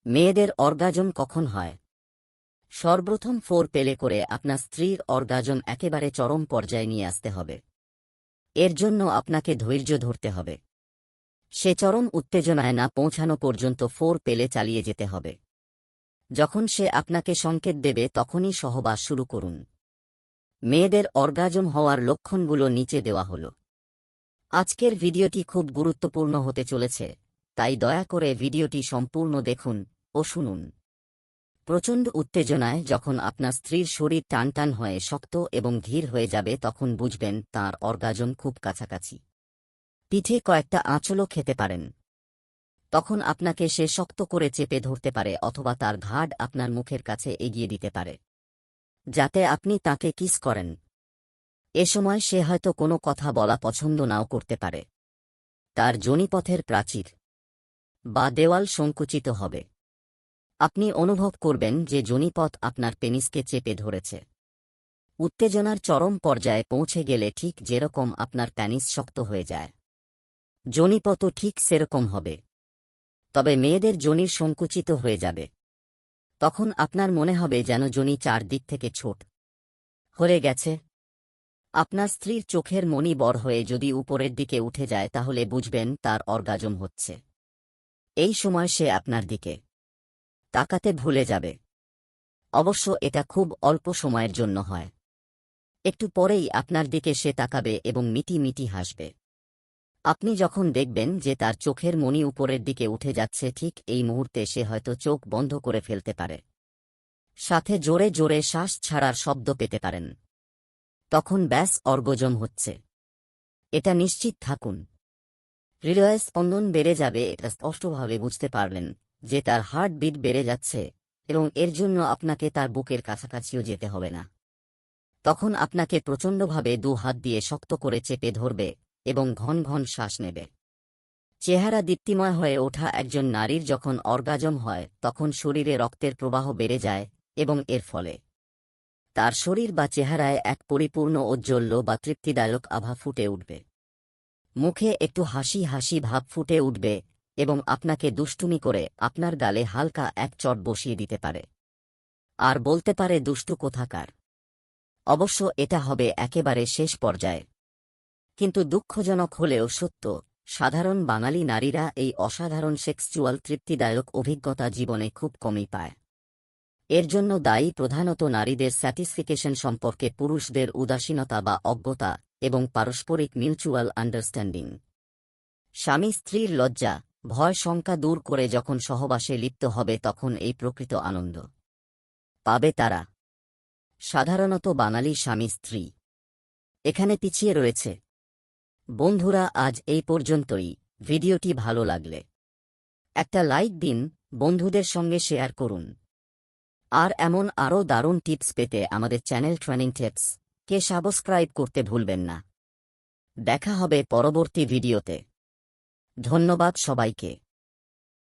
মেয়েদের অর্গাজম কখন হয়? সর্বপ্রথম ফোর পেলে করে আপনার স্ত্রীর অর্গাজম একেবারে চরম পর্যায়ে নিয়ে আসতে হবে। এর জন্য আপনাকে ধৈর্য ধরতে হবে। সে চরম উত্তেজনায় না পৌঁছানো পর্যন্ত ফোর পেলে চালিয়ে যেতে হবে। যখন সে আপনাকে সংকেত দেবে তখনই সহবাস শুরু করুন। মেয়েদের অর্গাজম হওয়ার লক্ষণগুলো নিচে দেওয়া হল। আজকের ভিডিওটি খুব গুরুত্বপূর্ণ হতে চলেছে, তাই দয়া করে ভিডিওটি সম্পূর্ণ দেখুন ও শুনুন। প্রচণ্ড উত্তেজনায় যখন আপনার স্ত্রীর শরীর টানটান হয়ে শক্ত এবং ধীর হয়ে যাবে তখন বুঝবেন তাঁর অর্গাজম খুব কাছাকাছি। পিঠে কয়েকটা আঁচলও খেতে পারেন। তখন আপনাকে সে শক্ত করে চেপে ধরতে পারে অথবা তার ঘাড় আপনার মুখের কাছে এগিয়ে দিতে পারে, যাতে আপনি তাকে কিস করেন। এ সময় সে হয়তো কোনো কথা বলা পছন্দ নাও করতে পারে। তার যোনিপথের প্রাচীর বা দেওয়াল সংকুচিত হবে। আপনি অনুভব করবেন যে যোনিপথ আপনার পেনিসকে চেপে ধরেছে। উত্তেজনার চরম পর্যায়ে পৌঁছে গেলে ঠিক যেরকম আপনার পেনিস শক্ত হয়ে যায়, যোনিপথও ঠিক সেরকম হবে। তবে মেয়েদের যোনির সংকুচিত হয়ে যাবে। তখন আপনার মনে হবে যেন যোনি চারদিক থেকে ছোট হয়ে গেছে। আপনার স্ত্রীর চোখের মণি বড় হয়ে যদি উপরের দিকে উঠে যায় তাহলে বুঝবেন তার অর্গাজম হচ্ছে। এই সময় সে আপনার দিকে তাকাতে ভুলে যাবে। অবশ্য এটা খুব অল্প সময়ের জন্য হয়। একটু পরেই আপনার দিকে সে তাকাবে এবং মিটি মিটি হাসবে। আপনি যখন দেখবেন যে তার চোখের মণি উপরের দিকে উঠে যাচ্ছে ঠিক এই মুহূর্তে সে হয়তো চোখ বন্ধ করে ফেলতে পারে, সাথে জোরে জোরে শ্বাস ছাড়ার শব্দ পেতে পারেন। তখন ব্যাস অর্গজম হচ্ছে, এটা নিশ্চিত থাকুন। হৃদয়ের স্পন্দন বেড়ে যাবে, এটা স্পষ্টভাবে বুঝতে পারলেন যে তার হার্টবিট বেড়ে যাচ্ছে এবং এর জন্য আপনাকে তার বুকের কাছাকাছিও যেতে হবে না। তখন আপনাকে প্রচণ্ডভাবে দু হাত দিয়ে শক্ত করে চেপে ধরবে এবং ঘন ঘন শ্বাস নেবে। চেহারা দীপ্তিময় হয়ে ওঠা একজন নারীর যখন অর্গাজম হয় তখন শরীরে রক্তের প্রবাহ বেড়ে যায় এবং এর ফলে তার শরীর বা চেহারায় এক পরিপূর্ণ ঔজ্জ্বল্য বা তৃপ্তিদায়ক আভা ফুটে উঠবে। মুখে একটু হাসি হাসি ভাব ফুটে উঠবে এবং আপনাকে দুষ্টুমি করে আপনার গালে হালকা এক চট বসিয়ে দিতে পারে আর বলতে পারে, দুষ্টু কোথাকার। অবশ্য এটা হবে একেবারে শেষ পর্যায়ে। কিন্তু দুঃখজনক হলেও সত্য, সাধারণ বাঙালি নারীরা এই অসাধারণ সেক্সুয়াল তৃপ্তিদায়ক অভিজ্ঞতা জীবনে খুব কমই পায়। এর জন্য দায়ী প্রধানত নারীদের স্যাটিসফিকেশন সম্পর্কে পুরুষদের উদাসীনতা বা অজ্ঞতা এবং পারস্পরিক মিউচুয়াল আন্ডারস্ট্যান্ডিং। স্বামী স্ত্রীর লজ্জা, ভয় শঙ্কা দূর করে যখন সহবাসে লিপ্ত হবে তখন এই প্রকৃত আনন্দ পাবে তারা। সাধারণত বাঙালি স্বামী স্ত্রী এখানে পিছিয়ে রয়েছে। বন্ধুরা, আজ এই পর্যন্তই। ভিডিওটি ভালো লাগলে একটা লাইক দিন, বন্ধুদের সঙ্গে শেয়ার করুন। আর এমন আরও দারুণ টিপস পেতে আমাদের চ্যানেল ট্রেনিং টিপস কে সাবস্ক্রাইব করতে ভুলবেন না। দেখা হবে পরবর্তী ভিডিওতে। ধন্যবাদ সবাইকে।